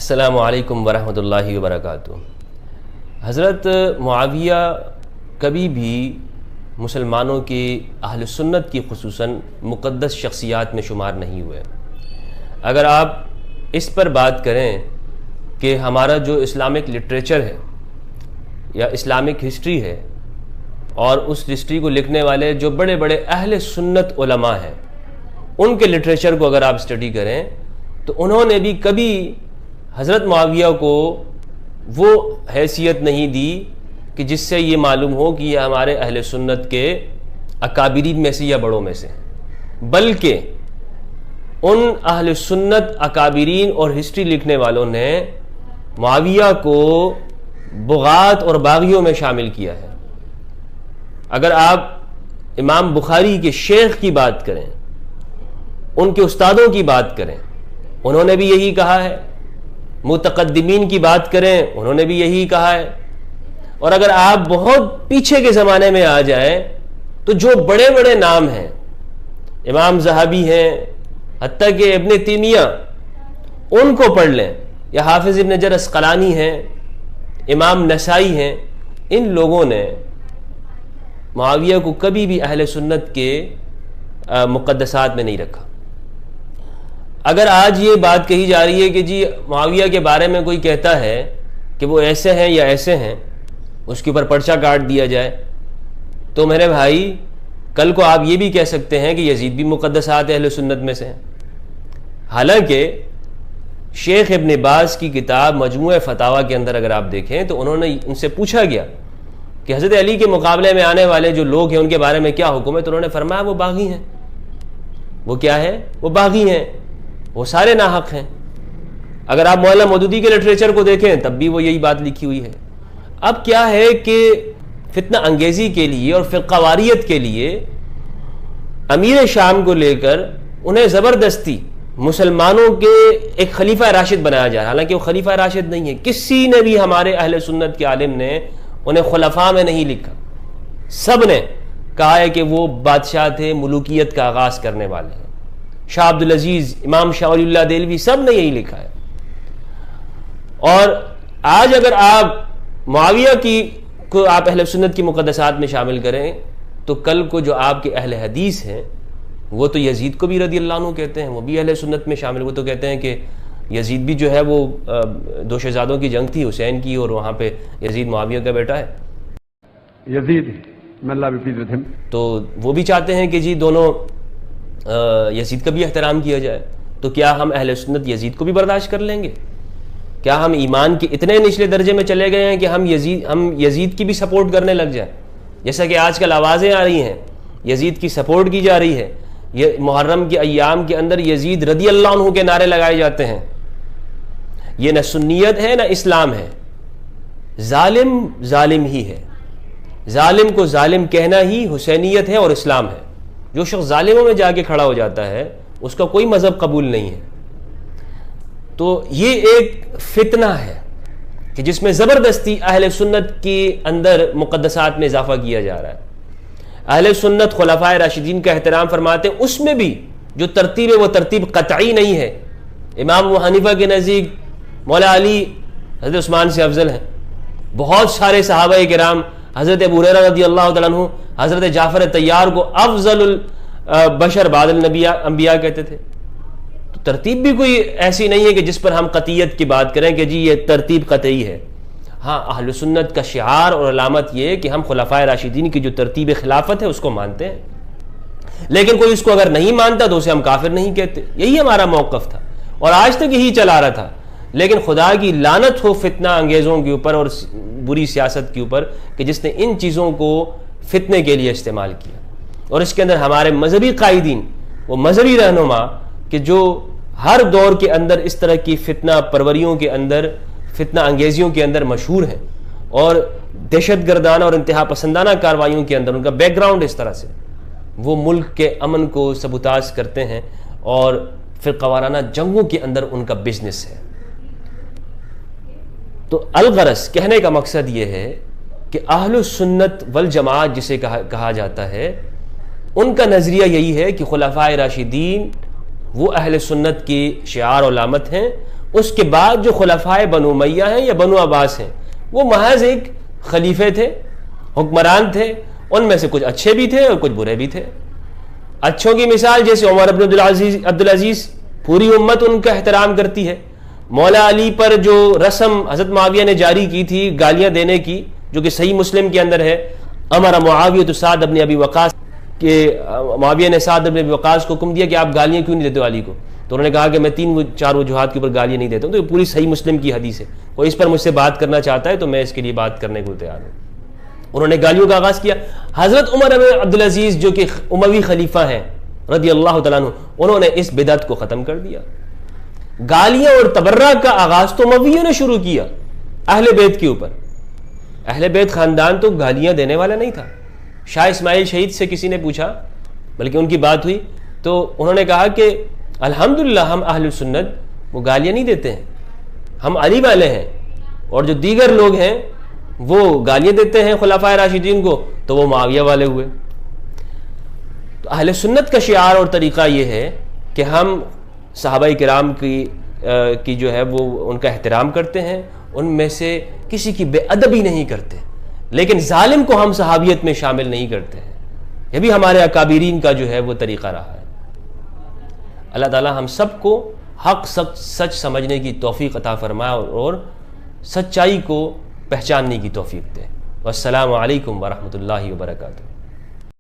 السلام علیکم ورحمۃ اللہ وبرکاتہ۔ حضرت معاویہ کبھی بھی مسلمانوں کے اہل سنت کی خصوصاً مقدس شخصیات میں شمار نہیں ہوئے۔ اگر آپ اس پر بات کریں کہ ہمارا جو اسلامک لٹریچر ہے یا اسلامک ہسٹری ہے اور اس ہسٹری کو لکھنے والے جو بڑے بڑے اہل سنت علماء ہیں ان کے لٹریچر کو اگر آپ اسٹڈی کریں تو انہوں نے بھی کبھی حضرت معاویہ کو وہ حیثیت نہیں دی کہ جس سے یہ معلوم ہو کہ یہ ہمارے اہل سنت کے اکابرین میں سے یا بڑوں میں سے، بلکہ ان اہل سنت اکابرین اور ہسٹری لکھنے والوں نے معاویہ کو بغات اور باغیوں میں شامل کیا ہے۔ اگر آپ امام بخاری کے شیخ کی بات کریں، ان کے استادوں کی بات کریں، انہوں نے بھی یہی کہا ہے، متقدمین کی بات کریں انہوں نے بھی یہی کہا ہے، اور اگر آپ بہت پیچھے کے زمانے میں آ جائیں تو جو بڑے بڑے نام ہیں، امام ذہبی ہیں، حتیٰ کہ ابن تیمیہ، ان کو پڑھ لیں، یا حافظ ابن حجر عسقلانی ہیں، امام نسائی ہیں، ان لوگوں نے معاویہ کو کبھی بھی اہل سنت کے مقدسات میں نہیں رکھا۔ اگر آج یہ بات کہی جا رہی ہے کہ جی معاویہ کے بارے میں کوئی کہتا ہے کہ وہ ایسے ہیں یا ایسے ہیں، اس کے اوپر پرچہ کاٹ دیا جائے، تو میرے بھائی کل کو آپ یہ بھی کہہ سکتے ہیں کہ یزید بھی مقدسات اہل سنت میں سے ہیں۔ حالانکہ شیخ ابن باز کی کتاب مجموع فتاویٰ کے اندر اگر آپ دیکھیں تو انہوں نے ان سے پوچھا گیا کہ حضرت علی کے مقابلے میں آنے والے جو لوگ ہیں ان کے بارے میں کیا حکم ہے، تو انہوں نے فرمایا وہ باغی ہیں۔ وہ کیا ہے؟ وہ باغی ہیں، وہ سارے ناحق ہیں۔ اگر آپ مولانا مودودی کے لٹریچر کو دیکھیں تب بھی وہ یہی بات لکھی ہوئی ہے۔ اب کیا ہے کہ فتنہ انگیزی کے لیے اور فرقہ واریت کے لیے امیر شام کو لے کر انہیں زبردستی مسلمانوں کے ایک خلیفہ راشد بنایا جائے، حالانکہ وہ خلیفہ راشد نہیں ہے۔ کسی نے بھی ہمارے اہل سنت کے عالم نے انہیں خلفاء میں نہیں لکھا، سب نے کہا ہے کہ وہ بادشاہ تھے، ملوکیت کا آغاز کرنے والے ہیں۔ شاہ عبدالعزیز، امام شاہ ولی اللہ دہلوی، سب نے یہی لکھا ہے۔ اور آج اگر آپ معاویہ کو آپ اہل سنت کی مقدسات میں شامل کریں تو کل کو جو آپ کے اہل حدیث ہیں وہ تو یزید کو بھی رضی اللہ عنہ کہتے ہیں، وہ بھی اہل سنت میں شامل، وہ تو کہتے ہیں کہ یزید بھی جو ہے وہ دو شہزادوں کی جنگ تھی، حسین کی، اور وہاں پہ یزید معاویہ کا بیٹا ہے، یزید may Allah be pleased with him۔ تو وہ بھی چاہتے ہیں کہ جی دونوں یزید کا بھی احترام کیا جائے۔ تو کیا ہم اہل سنت یزید کو بھی برداشت کر لیں گے؟ کیا ہم ایمان کے اتنے نچلے درجے میں چلے گئے ہیں کہ ہم یزید کی بھی سپورٹ کرنے لگ جائیں؟ جیسا کہ آج کل آوازیں آ رہی ہیں یزید کی سپورٹ کی جا رہی ہے، یہ محرم کے ایام کے اندر یزید رضی اللہ عنہ کے نعرے لگائے جاتے ہیں۔ یہ نہ سنیت ہے نہ اسلام ہے، ظالم ظالم ہی ہے، ظالم کو ظالم کہنا ہی حسینیت ہے اور اسلام ہے۔ جو شخص ظالموں میں جا کے کھڑا ہو جاتا ہے اس کا کوئی مذہب قبول نہیں ہے۔ تو یہ ایک فتنہ ہے کہ جس میں زبردستی اہل سنت کے اندر مقدسات میں اضافہ کیا جا رہا ہے۔ اہل سنت خلفائے راشدین کا احترام فرماتے ہیں، اس میں بھی جو ترتیب ہے وہ ترتیب قطعی نہیں ہے۔ امام ابو حنیفہ کے نزدیک مولا علی حضرت عثمان سے افضل ہیں، بہت سارے صحابہ کرام حضرت ابو ہریرہ رضی اللہ تعالیٰ عنہ حضرت جعفر طیار کو افضل البشر بعد انبیاء کہتے تھے۔ تو ترتیب بھی کوئی ایسی نہیں ہے کہ جس پر ہم قطعیت کی بات کریں کہ جی یہ ترتیب قطعی ہے۔ ہاں، اہل سنت کا شعار اور علامت یہ کہ ہم خلفائے راشدین کی جو ترتیب خلافت ہے اس کو مانتے ہیں، لیکن کوئی اس کو اگر نہیں مانتا تو اسے ہم کافر نہیں کہتے۔ یہی ہمارا موقف تھا اور آج تک یہی چلا رہا تھا۔ لیکن خدا کی لعنت ہو فتنہ انگیزوں کے اوپر اور بری سیاست کے اوپر کہ جس نے ان چیزوں کو فتنے کے لیے استعمال کیا، اور اس کے اندر ہمارے مذہبی قائدین، وہ مذہبی رہنما کہ جو ہر دور کے اندر اس طرح کی فتنہ پروریوں کے اندر، فتنہ انگیزیوں کے اندر مشہور ہیں، اور دہشت گردانہ اور انتہا پسندانہ کارروائیوں کے اندر ان کا بیک گراؤنڈ اس طرح سے وہ ملک کے امن کو سبوتاژ کرتے ہیں، اور فرقہ وارانہ جنگوں کے اندر ان کا بزنس ہے۔ تو الغرض کہنے کا مقصد یہ ہے کہ اہل السنت والجماعت جسے کہا جاتا ہے، ان کا نظریہ یہی ہے کہ خلفائے راشدین وہ اہل سنت کی شعار و علامت ہیں، اس کے بعد جو خلفائے بنو امیہ ہیں یا بنو عباس ہیں وہ محض ایک خلیفے تھے، حکمران تھے، ان میں سے کچھ اچھے بھی تھے اور کچھ برے بھی تھے۔ اچھوں کی مثال جیسے عمر بن عبدالعزیز، پوری امت ان کا احترام کرتی ہے۔ مولا علی پر جو رسم حضرت معاویہ نے جاری کی تھی گالیاں دینے کی، جو کہ صحیح مسلم کے اندر ہے، امر معاویہ سعد بن ابی وقاص، کہ معاویہ نے سعد بن ابی وقاص کو حکم دیا کہ آپ گالیاں کیوں نہیں دیتے علی کو؟ تو انہوں نے کہا کہ میں 3-4 وجوہات کے اوپر گالیاں نہیں دیتا ہوں۔ تو یہ پوری صحیح مسلم کی حدیث ہے، کوئی اس پر مجھ سے بات کرنا چاہتا ہے تو میں اس کے لیے بات کرنے کو تیار ہوں۔ انہوں نے گالیوں کا آغاز کیا۔ حضرت عمر بن عبدالعزیز جو کہ اموی خلیفہ ہیں رضی اللہ تعالیٰ عنہ، انہوں نے اس بدعت کو ختم کر دیا۔ گالیاں اور تبرہ کا آغاز تو امویوں نے شروع کیا اہل بیت کے اوپر۔ اہل بیت خاندان تو گالیاں دینے والا نہیں تھا۔ شاہ اسماعیل شہید سے کسی نے پوچھا، بلکہ ان کی بات ہوئی تو انہوں نے کہا کہ الحمدللہ ہم اہل سنت وہ گالیاں نہیں دیتے ہیں، ہم علی والے ہیں، اور جو دیگر لوگ ہیں وہ گالیاں دیتے ہیں خلفائے راشدین کو تو وہ معاویہ والے ہوئے۔ تو اہل سنت کا شعار اور طریقہ یہ ہے کہ ہم صحابہ کرام کی جو ہے وہ ان کا احترام کرتے ہیں، ان میں سے کسی کی بے ادبی نہیں کرتے، لیکن ظالم کو ہم صحابیت میں شامل نہیں کرتے ہیں۔ یہ بھی ہمارے اکابرین کا جو ہے وہ طریقہ رہا ہے۔ اللہ تعالیٰ ہم سب کو حق سچ سمجھنے کی توفیق عطا فرمائے اور سچائی کو پہچاننے کی توفیق دے۔ والسلام علیکم ورحمۃ اللہ وبرکاتہ۔